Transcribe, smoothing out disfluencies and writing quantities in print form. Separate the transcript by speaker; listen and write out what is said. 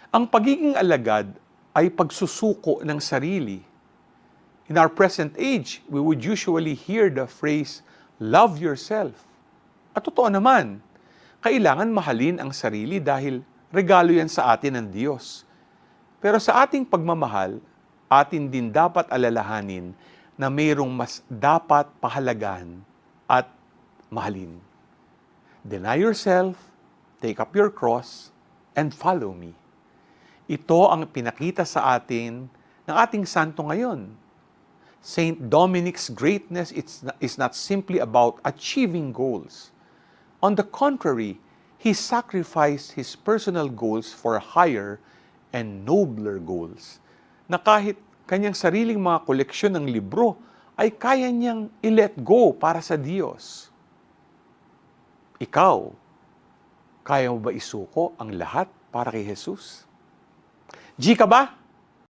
Speaker 1: Ang pagiging alagad ay pagsusuko ng sarili. In our present age, we would usually hear the phrase, love yourself. At totoo naman, kailangan mahalin ang sarili dahil regalo yan sa atin ng Diyos. Pero sa ating pagmamahal, atin din dapat alalahanin na mayroong mas dapat pahalagan at mahalin. Deny yourself, take up your cross, and follow me. Ito ang pinakita sa atin ng ating santo ngayon. Saint Dominic's greatness is not simply about achieving goals. On the contrary, he sacrificed his personal goals for higher and nobler goals, na kahit kanyang sariling mga koleksyon ng libro ay kaya niyang i-let go para sa Diyos. Ikaw, kaya mo ba isuko ang lahat para kay Jesus? G ka ba?